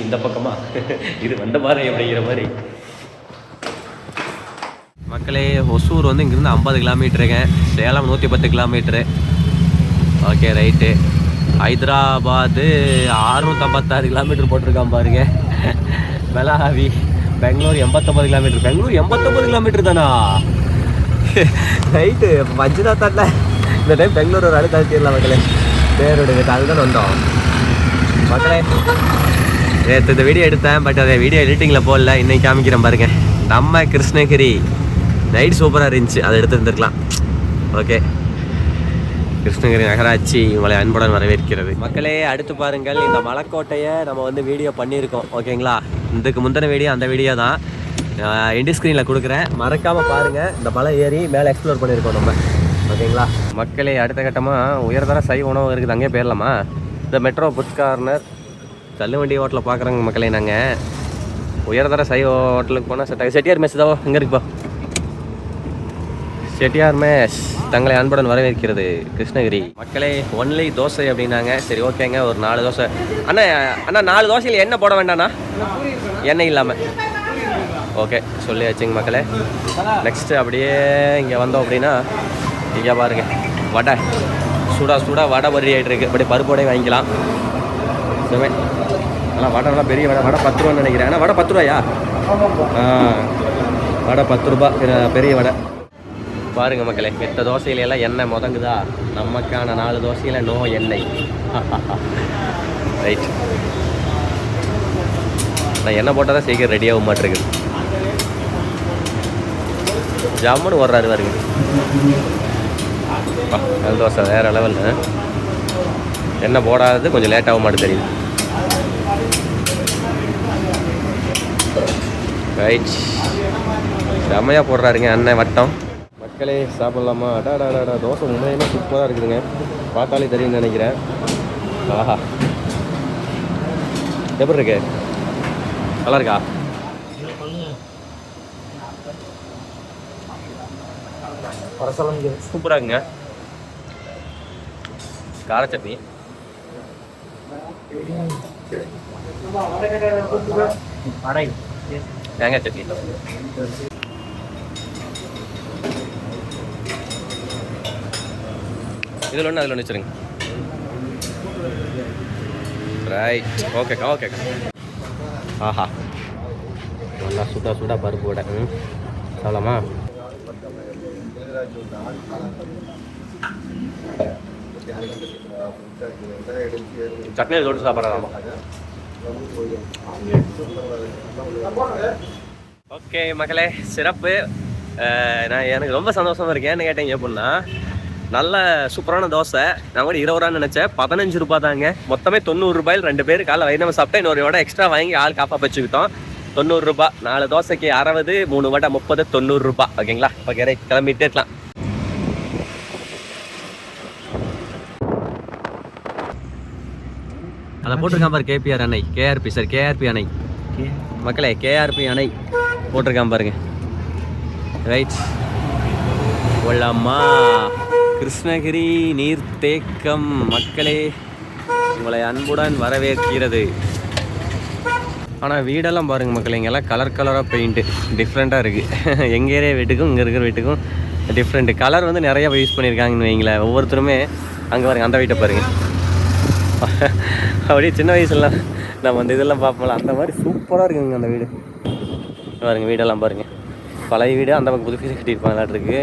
இந்த பக்கமா இது வந்த மாதிரி அப்படிங்கிற மாதிரி. மக்களே, ஒசூர் வந்து இங்கேருந்து 50 கிலோமீட்டருங்க, Salem 110 kilometre. Okay right. Hyderabad 656 kilometre போட்டிருக்கான் பாருங்க. பெலாவி பெங்களூர் 89 கிலோமீட்டர். பெங்களூர் 89 கிலோமீட்டர் தானா? ரைட்டு. மஞ்சுநாத்தாட்டில் இந்த டைம் பெங்களூர் ஒரு அழு தள்ளிடலாம் மக்களே. பேருடைய அதுதான் வந்தோம் மக்களே. நேற்று இந்த வீடியோ எடுத்தேன், பட் அதை வீடியோ எடிட்டிங்கில் போடல. இன்னைக்கு காமிக்கிறேன் பாருங்க. நம்ம கிருஷ்ணகிரி நைட் சூப்பராக இருந்துச்சு, அதை எடுத்துருந்துருக்கலாம். ஓகே, கிருஷ்ணகிரி நகராட்சி உங்களை அன்புடன் வரவேற்கிறது. மக்களே, அடுத்து பாருங்கள், இந்த மலைக்கோட்டையை நம்ம வந்து வீடியோ பண்ணியிருக்கோம். ஓகேங்களா, இதுக்கு முந்தின வீடியோ அந்த வீடியோ தான் எண்டு ஸ்க்ரீனில் கொடுக்குறேன், மறக்காமல் பாருங்கள். இந்த மலை ஏறி மேலே எக்ஸ்ப்ளோர் பண்ணியிருக்கோம் நம்ம. ஓகேங்களா மக்களே, அடுத்த கட்டமாக உயர்தர சைவ உணவு இருக்குது, அங்கேயே போயிடலாமா? இந்த மெட்ரோ புட் கார்னர் தள்ளுவண்டி ஹோட்டலில் பார்க்குறோங்க மக்களே. நாங்கள் உயர்தர சைவ ஹோட்டலுக்கு போனால் செட்டியார் மெஸ் தான் எங்கே இருக்குப்பா? செட்டியார் மெஸ் தங்களை அன்புடன் வரவேற்கிறது கிருஷ்ணகிரி. மக்களே, ஒன்லி தோசை அப்படின்னாங்க. சரி ஓகேங்க, ஒரு 4 தோசை. அண்ணா அண்ணா 4 தோசையில் எண்ணெய் போட வேண்டாண்ணா, எண்ணெய் இல்லாமல். ஓகே சொல்லியாச்சுங்க மக்களே. நெக்ஸ்ட்டு அப்படியே இங்கே வந்தோம் அப்படின்னா, இங்கே பாருங்க வடை, சூடாக வடை பறி ஆகிட்டு இருக்குது. அப்படியே பருப்போடையே வாங்கிக்கலாம். சரி, ஆனால் வடை நல்லா பெரிய வடை. வடை 10 ரூபான்னு நினைக்கிறேன். ஆனால் வடை 10 ரூபாயா? வடை 10 ரூபா பெரிய வடை. பாருங்க மக்களே, மித்த தோசையிலெல்லாம் எண்ணெய் முதங்குதா, நமக்கான 4 தோசையில் நோ எண்ணெய். ரைட். நான் எண்ணெய் போட்டால் தான் சீக்கிரம் ரெடியாக மாட்டிருக்குது. ஜம்முன்னு ஓடுறாரு பாருங்க. கல் தோசை வேறு லெவலில். எண்ணெய் போடாதது கொஞ்சம் லேட்டாக மாட்டு தெரியுது. ரைட், செம்மையாக போடுறாருங்க அண்ணன் வட்டம். மக்களே சாப்பிட்லாமா? அடாடாடா, தோசை உண்மையுமே சூப்பராக இருக்குதுங்க, பார்த்தாலே தெரியும்னு நினைக்கிறேன். ஆஹா, எப்படி இருக்கு? நல்லா இருக்கா? சூப்பராக இருக்குங்க. கார சட்னி, தேங்காய் சட்னி. இதில் ஒன்று அதில் ஒன்று வச்சுருங்க. ரைட், ஓகேக்கா ஓகேக்கா. ஆஹா, நல்லா சுடாக பருப்பு வடை. சாப்பிடலாமா? சட்னி தொட்டு சாப்பிட்றாமா? ஓகே மக்களே, சிறப்பு. நான் எனக்கு ரொம்ப சந்தோஷமாக இருக்கேன். என்ன கேட்டீங்க அப்படின்னா, நல்ல சூப்பரான தோசை. நான் கூட 20 ரூபான்னு நினச்சேன், 15 ரூபா தாங்க. மொத்தமே 90 ரூபாயில் 2 பேர் காலைல வயிறு நம்ம சாப்பிட்டா இன்னொரு வடை எக்ஸ்ட்ரா வாங்கி ஆள் காப்பாக வச்சுக்கிட்டோம். 90 ரூபா. 4 தோசைக்கு 60, 3 வடை 30, 90 ரூபா. ஓகேங்களா? ஓகே ரைட், கிளம்பிட்டே இருக்கலாம். அதை போட்டிருக்கான் பாரு, கேபிஆர் அணை, கேஆர்பி சார், கேஆர்பி அணை மக்களே, கேஆர்பி அணை போட்டிருக்கான் பாருங்க. ரைட், கொள்ளம்மா கிருஷ்ணகிரி நீர்த்தேக்கம் மக்களே உங்களை அன்புடன் வரவேற்கிறது. ஆனால் வீடெல்லாம் பாருங்கள் மக்களே, இங்கெல்லாம் கலராக பெயிண்ட்டு டிஃப்ரெண்ட்டாக இருக்குது. எங்கள் ஏரியா வீட்டுக்கும் இங்கே இருக்கிற வீட்டுக்கும் டிஃப்ரெண்ட்டு கலர் வந்து நிறையா யூஸ் பண்ணியிருக்காங்கன்னு வைங்களேன். ஒவ்வொருத்தருமே அங்கே பாருங்கள், அந்த வீட்டை பாருங்கள். அப்படியே சின்ன வயசுலாம் நம்ம அந்த இதெல்லாம் பார்ப்போம்ல, அந்த மாதிரி சூப்பராக இருக்குங்க அந்த வீடு. பாருங்கள் வீடெல்லாம் பாருங்கள், பழைய வீடு, அந்த பக்கம் புது ஃபீஸ் கட்டியிருப்பாங்களாட்ருக்கு.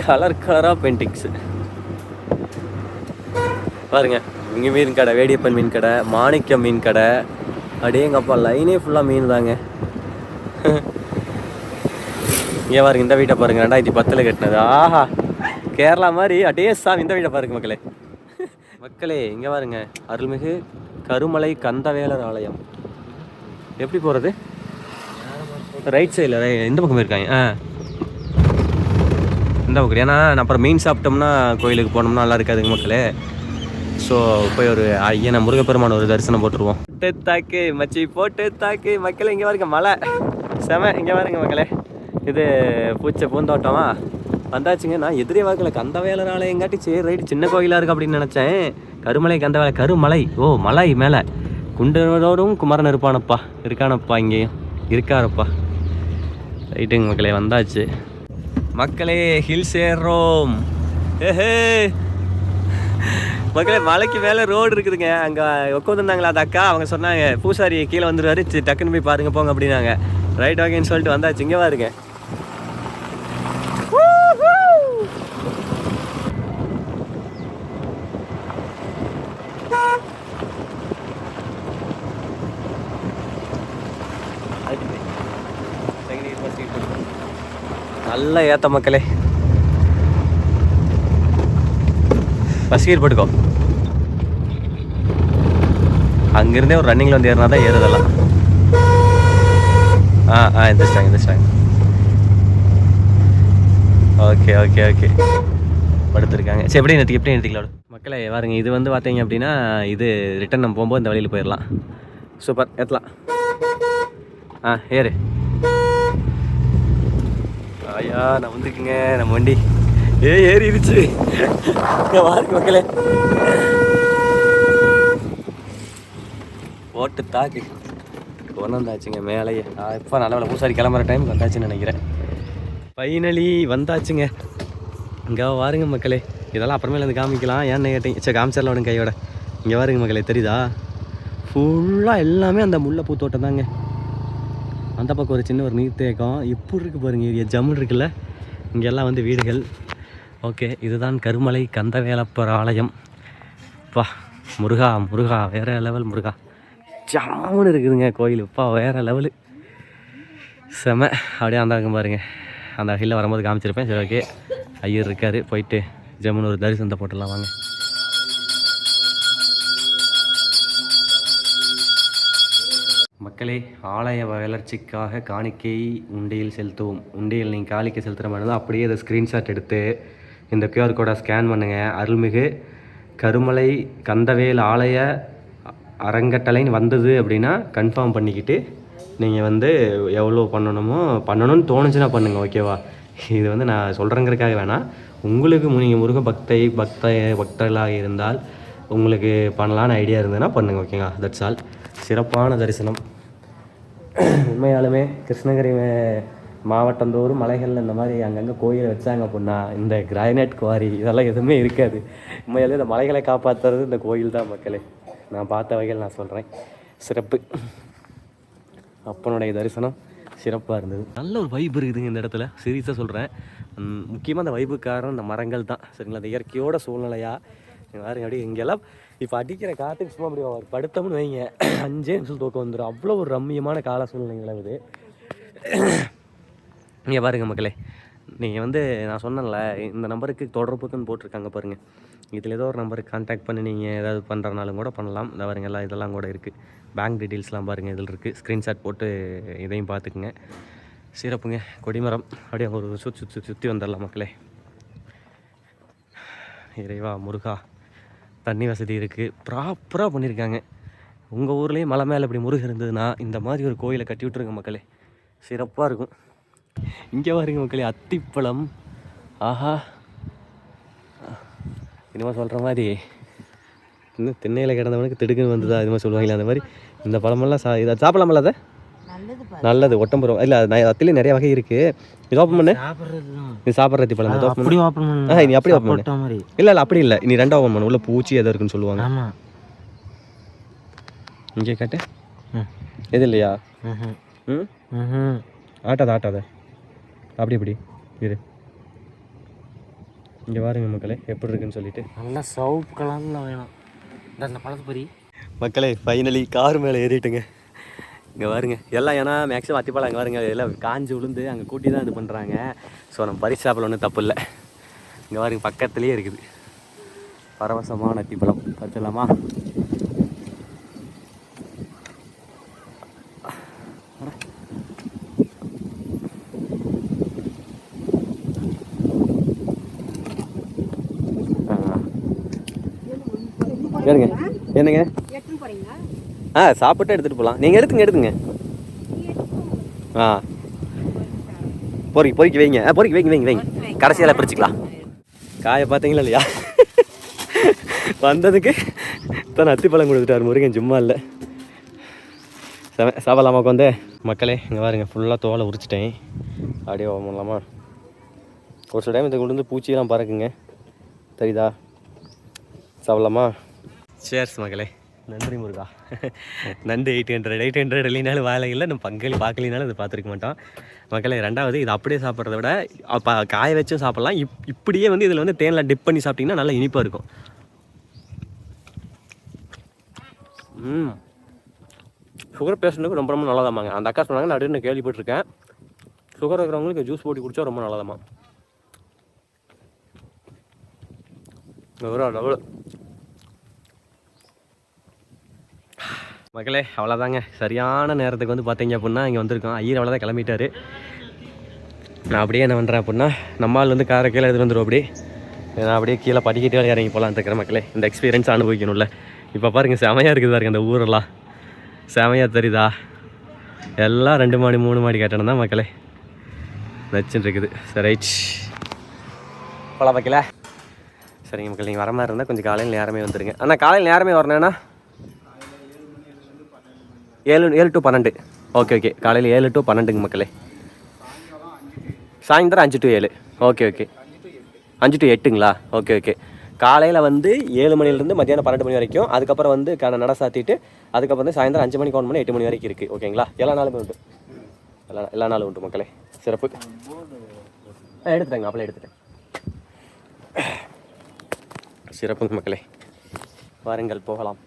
கலராக பெயிண்டிங்ஸு பாருங்க. இங்கே மீன் கடை, வேடியப்பன் மீன் கடை, மாணிக்கம் மீன் கடை, அப்படியே எங்கள் அப்பா லைனே ஃபுல்லாக மீன் தாங்க. இங்கே பாருங்க, இந்த வீட்டை பாருங்கள், 2010 கட்டினது. ஆஹா, கேரளா மாதிரி அப்படியே இந்த வீட்டை பாருங்க மக்களே. மக்களே இங்கே பாருங்க, அருள்மிகு கருமலை கந்தவேலர் ஆலயம். எப்படி போகிறது? ரைட் சைடில் இந்த பக்கம் இருக்காங்க. இந்த பக்கம். ஏன்னா அப்புறம் மீன் சாப்பிட்டோம்னா கோயிலுக்கு போனோம்னா நல்லா இருக்காதுங்க மக்களே. ஸோ போய் ஒரு ஐயனை முருகப்பெருமான ஒரு தரிசனம் போட்டுருவோம். போட்டு தாக்கு மச்சி, போட்டு தாக்கு மக்களே. இங்கே பாருங்க மலை செம. இங்கே பாருங்க மக்களே, இது பூந்தோட்டமா வந்தாச்சுங்க. நான் எதிரே வாக்கில் கந்தவேலர் ஆலயங்காட்டி சரி ரைட்டு, சின்ன கோயிலாக இருக்குது அப்படின்னு நினச்சேன். கருமலை கந்தவேலை, கருமலை, ஓ மலை மேலே குண்டனோடும் குமரன் இருப்பானப்பா, இருக்கானப்பா, இங்கேயும் இருக்காரப்பா. ரைட்டுங்க மக்களே, வந்தாச்சு மக்களே, ஹில்ஸ் ஏறுறோம். ஏஹே மக்களே, மலைக்கு மேலே ரோடு இருக்குதுங்க. அங்கே உட்காந்துருந்தாங்களா அந்த அக்கா, அவங்க சொன்னாங்க பூசாரி கீழே வந்துடுவாரு, டக்குன்னு போய் பாருங்க போங்க அப்படின்னாங்க. ரைட் ஓகேன்னு சொல்லிட்டு வந்தாச்சு. இங்கே பாருங்க, நல்லா ஏற்ற மக்களே. ஃபஸ்ட் கீர் போட்டுக்கோ. அங்கேருந்தே ஒரு ரன்னிங்கில் வந்து ஏறினா தான் ஏறுதெல்லாம். எந்திரிச்சிட்டாங்க. ஓகே படுத்துருக்காங்க. சரி, எப்படி நிறுத்திக்கலாம் மக்களே. பாருங்க, இது வந்து பார்த்தீங்க அப்படின்னா, இது ரிட்டன் நம்ம போகும்போது இந்த வழியில் போயிடலாம். சூப்பர், ஏற்றலாம். ஏறு. ஐயா, நான் வந்துக்குங்க நம்ம வண்டி. ஏறிடுச்சு பாருங்க மக்களே. ஓட்டு தாக்கு ஒன்றாச்சுங்க மேலேயே. இப்போ நல்ல பூசாரி கிளம்புற டைம் வந்தாச்சுன்னு நினைக்கிறேன். ஃபைனலி வந்தாச்சுங்க. இங்கே பாருங்க மக்களே, இதெல்லாம் அப்புறமேல வந்து காமிக்கலாம். ஏன்னு கேட்டீங்க, சரி காமிச்சிடலாம் விடுங்க கையோட. இங்கே பாருங்க மக்களே, தெரியுதா? ஃபுல்லாக எல்லாமே அந்த முல்லைப்பூ தோட்டம் தாங்க. அந்த பக்கம் ஒரு சின்ன ஒரு நீர்த்தேக்கம். எப்படி இருக்குது பாருங்கள், ஏரியா ஜம்முன்னு இருக்குல்ல. இங்கெல்லாம் வந்து வீடுகள். ஓகே, இதுதான் கருமலை கந்தவேலப்பர் ஆலயம். பா முருகா வேறு லெவல். முருகா ஜம்முன்னு இருக்குதுங்க கோயில். பா வேறு லெவலு, செம. அப்படியே அந்த பாருங்க, அந்த ஹில்லில் வரும்போது காமிச்சிருப்பேன். சரி ஓகே, ஐயர் இருக்கார், போயிட்டு ஜம்முன்னு ஒரு தரிசனத்தை போட்டுடலாம் வாங்க. மக்களே, ஆலய வளர்ச்சிக்காக காணிக்கை உண்டியல் செலுத்துவோம். உண்டியல் நீங்கள் காணிக்கை செலுத்துகிற மாதிரி தான் அப்படியே அதை ஸ்க்ரீன்ஷாட் எடுத்து இந்த QR கோடை ஸ்கேன் பண்ணுங்கள். அருள்மிகு கருமலை கந்தவேல் ஆலய அறங்கட்டளைன்னு வந்தது அப்படின்னா கன்ஃபார்ம் பண்ணிக்கிட்டு நீங்கள் வந்து எவ்வளோ பண்ணணும்னு தோணுச்சுன்னா பண்ணுங்கள். ஓகேவா? இது வந்து நான் சொல்கிறேங்கிறதுக்காக வேணாம். உங்களுக்கு நீங்கள் முருக பக்தர்களாக இருந்தால் உங்களுக்கு பண்ணலான்னு ஐடியா இருந்ததுன்னா பண்ணுங்கள். ஓகேங்களா? That's all. சிறப்பான தரிசனம். உண்மையாலுமே கிருஷ்ணகிரி மாவட்டந்தோறும் மலைகளில் இந்த மாதிரி அங்கங்கே கோயிலை வச்சாங்க அப்படின்னா இந்த கிரானைட் குவாரி இதெல்லாம் எதுவுமே இருக்காது. உண்மையாலே இந்த மலைகளை காப்பாற்றுறது இந்த கோயில் தான் மக்களே. நான் பார்த்த வகையில் நான் சொல்கிறேன், சிறப்பு. அப்பனுடைய தரிசனம் சிறப்பாக இருந்தது. நல்ல ஒரு வைப்பு இருக்குதுங்க இந்த இடத்துல, சீரியஸாக சொல்கிறேன். முக்கியமாக அந்த வைப்புக்கு காரணம் இந்த மரங்கள் தான். சரிங்களா? அந்த இயற்கையோட சூழ்நிலையாக பாருங்க. அப்படியே இங்கெல்லாம் இப்போ அடிக்கிற காற்றுக்கு சும்மா அப்படி படுத்தோம்னு வைங்க, 5 நிமிஷம் தூக்கம் வந்துடும். அவ்வளோ ஒரு ரம்மியமான கால சூழ்நிலை நிலவுது. நீங்கள் பாருங்கள் மக்களே, நீங்கள் வந்து நான் சொன்னேன்ல இந்த நம்பருக்கு தொடர்புக்குன்னு போட்டிருக்காங்க பாருங்கள். இதில் ஏதோ ஒரு நம்பருக்கு கான்டாக்ட் பண்ணி நீங்கள் ஏதாவது பண்ணுறனாலும் கூட பண்ணலாம். இந்த பாருங்க எல்லாம் இதெல்லாம் கூட இருக்குது. பேங்க் டீட்டெயில்ஸ்லாம் பாருங்கள் இதில் இருக்குது. ஸ்க்ரீன்ஷாட் போட்டு இதையும் பார்த்துக்குங்க. சிறப்புங்க. கொடிமரம் அப்படியே ஒரு சுற்றி வந்துடலாம் மக்களே. இறைவா முருகா, தண்ணி வசதி இருக்குது, ப்ராப்பராக பண்ணியிருக்காங்க. உங்கள் ஊர்லேயும் மலை மேலே இப்படி முருகன் இருந்ததுன்னா இந்த மாதிரி ஒரு கோயிலை கட்டி விட்ருங்க மக்களே, சிறப்பாக இருக்கும். இங்கே பாருங்க மக்களே, அத்திப்பழம். ஆஹா, இனிமேல் சொல்கிற மாதிரி இன்னும் திண்ணையில் கிடந்தவனுக்கு திடுக்குன்னு வந்ததா இது மாதிரி சொல்லுவாங்களே, அந்த மாதிரி இந்த பழமெல்லாம் இதை சாப்பிடலாமல்ல? அதை நல்லது, ஒட்டம்புறம் இல்லை, அத்திலே நிறைய வகை இருக்குது. இது ஓப்பன் பண்ணு, இது சாப்பிட்ற அத்தி பழம். நீ அப்படி ஓப்பன் பண்ணு. இல்லை அப்படி இல்லை, நீ 2 ஓப்பன் பண்ணு. உள்ள பூச்சி எதோ இருக்குன்னு சொல்லுவாங்க. இங்கே கேட்டு எது இல்லையா? ஆட்டாத அப்படி இரு. இங்கே பாருங்க மக்களே எப்படி இருக்குன்னு சொல்லிட்டு. நல்லா சவுப்பு கலரில் வேணும் இந்த பழத்து பொரி. மக்களே ஃபைனலி கார் மேலே ஏறிட்டுங்க. இங்கே பாருங்க எல்லாம், ஏன்னா மேக்ஸிமம் அத்திப்பழம் அங்கே பாருங்க எல்லாம் காஞ்சி விழுந்து அங்கே கூட்டி தான் இது பண்ணுறாங்க. ஸோ நம்ம பறிச்சு சாப்பிட ஒன்றும் தப்பு இல்லை. இங்கே பாருங்க பக்கத்துலேயே இருக்குது பரவசமான அத்திப்பழம். பறிச்சிடலாமா? ஏனுங்க என்னங்க? சாப்பிட்டு எடுத்துகிட்டு போகலாம். நீங்கள் எடுத்துங்க. பொறுக்கி வைங்க. வைங்க. கடைசியில் பிரிச்சுக்கலாம். காயை பார்த்தீங்களா இல்லையா? வந்ததுக்கு தான் அத்திப்பழம் கொடுத்துட்டார் முருகன், சும்மா இல்லை. சாப்பிடலாமாக்கு வந்து மக்களே இங்கே பாருங்க ஃபுல்லாக தோலை உரிச்சிட்டேன். அப்படியே பண்ணலாமா? ஒரு சில டைம் இதை கொண்டு வந்து பூச்சியெல்லாம் பறக்குங்க, தெரியுதா? சாப்பிடலாமா? சேர்ஸ் மக்களே. நன்றி முருகா. நண்டு 800 இல்லைனாலும் வேலை இல்லை. நம்ம பங்காளி பார்க்கலினாலும் அதை பார்த்துருக்க மாட்டோம் மக்களே. ரெண்டாவது இது அப்படியே சாப்பிட்றத விட அப்போ காய வச்சும் சாப்பிட்லாம். இப்படியே வந்து இதில் வந்து தேனில் டிப் பண்ணி சாப்பிட்டிங்கன்னா நல்லா இனிப்பாக இருக்கும். சுகர் பேஷண்ட்டுக்கு ரொம்ப ரொம்ப நல்லதாமாங்க. அந்த அக்கா சொன்னாங்க, நான் அப்படின்னு கேள்விப்பட்டிருக்கேன். சுகர் இருக்கிறவங்களுக்கு ஜூஸ் போட்டு குடித்தா ரொம்ப நல்லதாம்மா. லெவல் மக்களே. அவ்வளோதாங்க, சரியான நேரத்துக்கு வந்து பார்த்தீங்க அப்படின்னா இங்கே வந்திருக்கோம். ஐயர் அவ்வளோதான் கிளம்பிட்டார். நான் அப்படியே என்ன பண்ணுறேன் அப்படின்னா நம்மால் வந்து காரை கீழே எடுத்துகிட்டு வந்துடும். அப்படி நான் அப்படியே கீழே படிக்கிட்டே இறங்கி போகலான்னு இருக்கிற மக்களே. இந்த எக்ஸ்பீரியன்ஸ் அனுபவிக்கணும்ல. இப்போ பாருங்கள் செமையாக இருக்குது பாருங்க, அந்த ஊரெல்லாம் செமையாக தெரியுதா? எல்லாம் 2 மாடி 3 மாடி கட்டணம் தான் மக்களே. நச்சுன்னு இருக்குது. சரி ரைட் போகலாம் வைக்கல. சரிங்க மக்கள், நீங்கள் வர மாதிரி இருந்தால் கொஞ்சம் காலையில் நேரமே வந்துடுங்க. ஆனால் காலையில் நேரமே வரணுன்னா 7 to 12. ஓகே காலையில் 7 to 12ங்க மக்களே. சாயந்தரம் 5 to 7. Okay 5 to 8ங்களா? ஓகே காலையில் வந்து 7 மணிலேருந்து மத்தியானம் 12 மணி வரைக்கும். அதுக்கப்புறம் வந்து நட சாத்திட்டு அதுக்கப்புறம் வந்து சாயந்தரம் 5 மணிக்கு 1 மணி 8 மணி வரைக்கும் இருக்குது. ஓகேங்களா? எல்லா நாளுமே உண்டு. எல்லா நாளும் உண்டு மக்களே. சிறப்பு. எடுத்துட்டேங்க, அப்பளே எடுத்துட்டேன். சிறப்புங்க மக்களே, வாருங்கள் போகலாம்.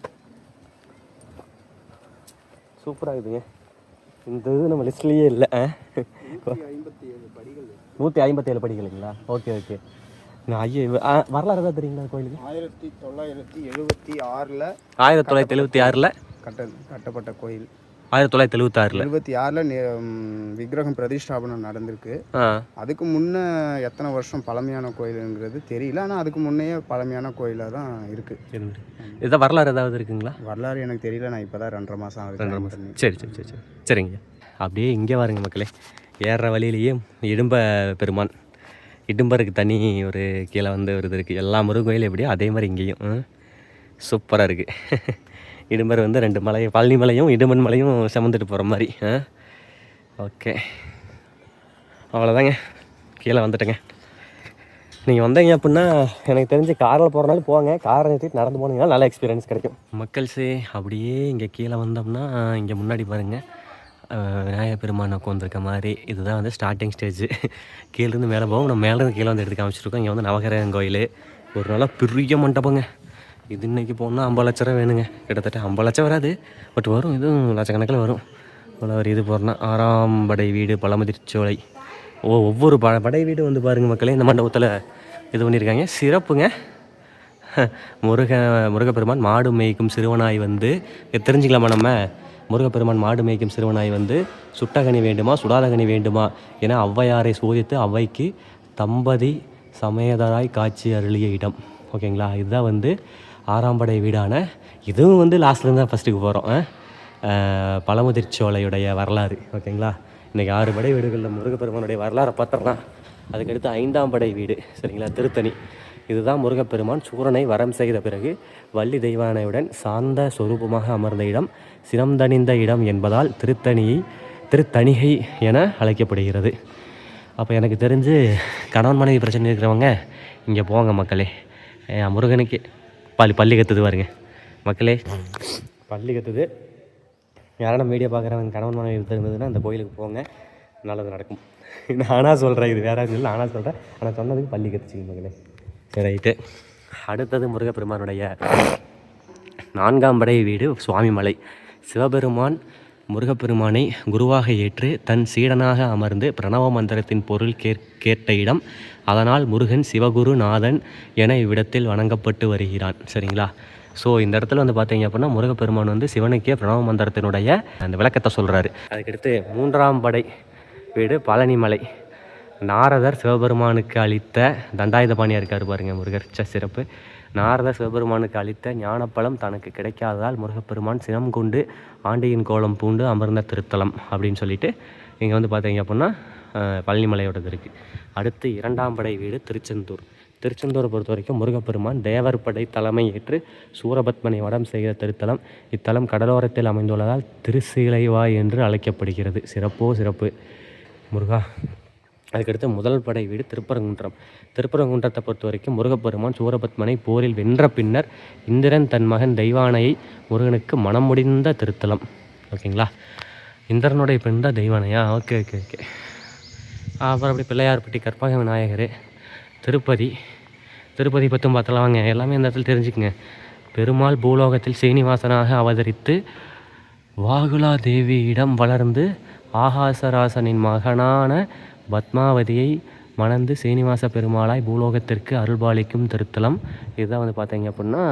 சூப்பராக இருக்குதுங்க. இந்த இது நம்ம லிஸ்ட்லேயே இல்லை. 157 படிகளுங்களா? ஓகே நான் ஐயோ வரலாறு தான் தெரியுங்களா கோயிலுக்கு? 1976 கட்டப்பட்ட கோயில். 1976 விக்கிரகம் பிரதிஷ்டாபனம் நடந்திருக்கு. அதுக்கு முன்னே எத்தனை வருஷம் பழமையான கோயிலுங்கிறது தெரியல. ஆனால் அதுக்கு முன்னையே பழமையான கோயிலாக தான் இருக்குது. இதான் வரலாறு ஏதாவது இருக்குங்களா? வரலாறு எனக்கு தெரியல. நான் இப்போ தான் 2.5 மாதம் ஆகுது. சரிங்க. அப்படியே இங்கே வாருங்க மக்களே. ஏறுற வழியிலேயே இடும்பருக்கு தனி ஒரு கீழே வந்து ஒரு இது இருக்குது. எல்லா முருகன் கோயிலும் எப்படியோ அதே மாதிரி இங்கேயும் சூப்பராக இருக்குது. இடும்பர் வந்து 2 மலை, பழனி மலையும் இடுமன் மலையும் சுமந்துட்டு போகிற மாதிரி. ஓகே அவ்வளோதாங்க, கீழே வந்துட்டேங்க. நீங்கள் வந்தீங்க அப்படின்னா எனக்கு தெரிஞ்சு காரில் போகிறனாலும் போங்க. காரை நிறுத்திட்டு நடந்து போனீங்கன்னா நல்ல எக்ஸ்பீரியன்ஸ் கிடைக்கும். மக்கள்ஸே அப்படியே இங்கே கீழே வந்தோம்னா இங்கே முன்னாடி பாருங்கள் விநாயகர் பெருமான் உட்காந்துருக்க மாதிரி. இதுதான் வந்து ஸ்டார்டிங் ஸ்டேஜ். கீழேருந்து மேலே போவோம். நம்ம மேலேருந்து கீழே வந்து எடுத்து காமிச்சிருக்கோம். இங்கே வந்து நவகிரகம் கோயில், ஒரு நாளாக பெரிய மண்டபங்க. இது இன்றைக்கி போனால் 50 லட்ச ரூபா வேணுங்க. கிட்டத்தட்ட 50 லட்சம் வராது, பட் வரும். இதுவும் லட்சக்கணக்கில் வரும். ஒரு இது போகிறோன்னா 6ஆம் படை வீடு பழமுதிர்ச்சோலை. ஒவ்வொரு படை வீடு வந்து பாருங்கள் மக்களே, இந்த மண்டபத்தில் இது பண்ணியிருக்காங்க. சிறப்புங்க. முருகப்பெருமான் மாடு மேய்க்கும் சிறுவனாய் வந்து தெரிஞ்சுக்கலாமா? நம்ம முருகப்பெருமான் மாடு மேய்க்கும் சிறுவனாய் வந்து சுட்டகனி வேண்டுமா சுடாதகனி வேண்டுமா என ஔவையாரை சோதித்து அவ்வைக்கு தம்பதி சமேதராய் காட்சி அருளிய இடம். ஓகேங்களா? இதுதான் வந்து 6ஆம் படை வீடான, இதுவும் வந்து லாஸ்ட்லேருந்து தான் ஃபஸ்ட்டுக்கு போகிறோம். பழமுதிர்ச்சோலையுடைய வரலாறு. ஓகேங்களா? இன்றைக்கி 6 படை வீடுகளில் முருகப்பெருமானுடைய வரலாறை பார்த்துடலாம். அதுக்கடுத்து 5ஆம் படை வீடு, சரிங்களா, திருத்தணி. இதுதான் முருகப்பெருமான் சூரனை வரம் செய்த பிறகு வள்ளி தெய்வானையுடன் சாந்த சொரூபமாக அமர்ந்த இடம், சினம்தணிந்த இடம் என்பதால் திருத்தணிகை என அழைக்கப்படுகிறது. அப்போ எனக்கு தெரிஞ்சு கணவன் மனைவி பிரச்சனை இருக்கிறவங்க இங்கே போங்க மக்களே. முருகனுக்கு பள்ளி கத்துது பாருங்க மக்களே, பள்ளி கத்துது. யாரும் வீடியோ பார்க்குறவங்க கணவன் மனைவி இருந்ததுன்னா அந்த கோயிலுக்கு போங்க, நல்லது நடக்கும். நானாக சொல்கிறேன், இது வேறு இல்லை, நானாக சொல்கிறேன். ஆனால் சொன்னதுக்கு பள்ளி கத்துச்சிங்க மக்களே. சரி ரைட்டு. அடுத்தது முருகப்பெருமானுடைய 4ஆம் படை வீடு சுவாமிமலை. சிவபெருமான் முருகப்பெருமானை குருவாக ஏற்று தன் சீடனாக அமர்ந்து பிரணவ மந்திரத்தின் பொருள் கேட்ட இடம். அதனால் முருகன் சிவகுரு நாதன் என இவ்விடத்தில் வணங்கப்பட்டு வருகிறான். சரிங்களா? ஸோ இந்த இடத்துல வந்து பார்த்தீங்க அப்படின்னா முருகப்பெருமான் வந்து சிவனுக்கே பிரணவ மந்திரத்தினுடைய அந்த விளக்கத்தை சொல்கிறாரு. அதுக்கடுத்து 3ஆம் படை வீடு பழனிமலை. நாரதர் சிவபெருமானுக்கு அளித்த தண்டாயுதபாணியாக இருக்கார் பாருங்க முருகர். சிறப்பு. நாரதர் சிவபெருமானுக்கு அளித்த ஞானப்பழம் தனக்கு கிடைக்காததால் முருகப்பெருமான் சினம் கொண்டு ஆண்டியின் கோலம் பூண்டு அமர்ந்த திருத்தலம் அப்படின்னு சொல்லிட்டு இங்கே வந்து பார்த்தீங்க அப்படின்னா பழனிமலையோடது இருக்குது. அடுத்து 2ஆம் படை வீடு திருச்செந்தூர். திருச்செந்தூரை பொறுத்த வரைக்கும் முருகப்பெருமான் தேவர்படை தலைமை ஏற்று சூரபத்மனை வடம் செய்கிற திருத்தலம். இத்தலம் கடலோரத்தில் அமைந்துள்ளதால் திருசீலைவாய் என்று அழைக்கப்படுகிறது. சிறப்போ சிறப்பு முருகா. அதுக்கடுத்து முதல் படை வீடு திருப்பரங்குன்றம். திருப்பரங்குன்றத்தை பொறுத்த வரைக்கும் முருகப்பெருமான் சூரபத்மனை போரில் வென்ற பின்னர் இந்திரன் தன் மகன் தெய்வானையை முருகனுக்கு மனம் முடிந்த திருத்தலம். ஓகேங்களா, இந்திரனுடைய பெண் தான் தெய்வானையா? ஓகே. அப்புறம் அப்படி பிள்ளையார்பட்டி கற்பக விநாயகர். திருப்பதி பற்றும் பார்த்தலாம் வாங்க. எல்லாமே இந்த இடத்துல தெரிஞ்சுக்குங்க. பெருமாள் பூலோகத்தில் சீனிவாசனாக அவதரித்து வாகுலா தேவியிடம் வளர்ந்து ஆகாசராசனின் மகனான பத்மாவதியை மணந்து சீனிவாச பெருமாளாய் பூலோகத்திற்கு அருள்பாலிக்கும் திருத்தலம். இதுதான் வந்து பார்த்தீங்க அப்படின்னா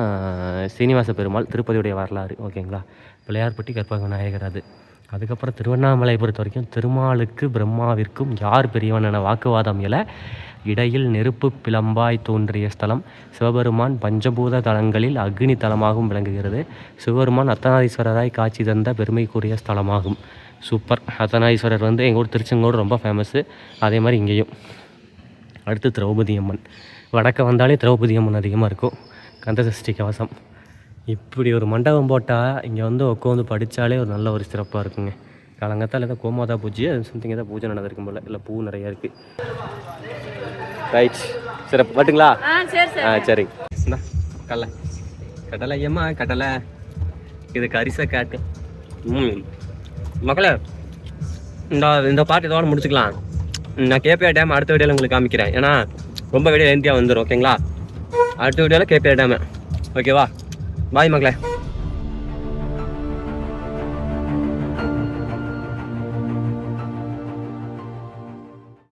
சீனிவாச பெருமாள் திருப்பதியுடைய வரலாறு. ஓகேங்களா, பிள்ளையார்பட்டி கற்பக விநாயகர். அதுக்கப்புறம் திருவண்ணாமலை பொறுத்த வரைக்கும் திருமாலுக்கு பிரம்மாவிற்கும் யார் பெரியவன் என வாக்குவாதம் எழ இடையில் நெருப்பு பிளம்பாய் தோன்றிய ஸ்தலம். சிவபெருமான் பஞ்சபூத தலங்களில் அக்னி தலமாகவும் விளங்குகிறது. சிவபெருமான் அர்த்தநாரீஸ்வரராய் காட்சி தந்த பெருமைக்குரிய ஸ்தலமாகும். சூப்பர். அர்த்தநாரீஸ்வரர் வந்து எங்கள் ஊர் திருச்செங்கோடு ரொம்ப ஃபேமஸ்ஸு. அதே மாதிரி இங்கேயும். அடுத்து திரௌபதி அம்மன். வடக்க வந்தாலே திரௌபதி அம்மன் அதிகமாக இருக்கும். கந்தசஷ்டி கவசம். இப்படி ஒரு மண்டபம் போட்டால் இங்கே வந்து உட்காந்து படித்தாலே ஒரு நல்ல ஒரு சிறப்பாக இருக்குங்க. காலங்கத்தால் ஏதோ கோமாதா பூஜை சம்திங் ஏதோ பூஜை நடந்திருக்கும் போல். இல்லை பூ நிறையா இருக்குது. ரைட், சிறப்பு. பட்டுங்களா? சரிங்க. இந்தா கடலை ஏம்மா கடலை. இதுக்கு அரிசை காட்டு. மக்களே, இந்த பாட்டு இதோட முடிச்சுக்கலாம். நான் கேபிஆர் டேம் அடுத்த வீடியோவில் உங்களுக்கு காமிக்கிறேன். ஏன்னா ரொம்ப வீடியோ லென்த்தியாக வந்துடும். ஓகேங்களா, அடுத்த வீடியோவில் கேபிஆர் டேமு. ஓகேவா, பாய் மக்களே.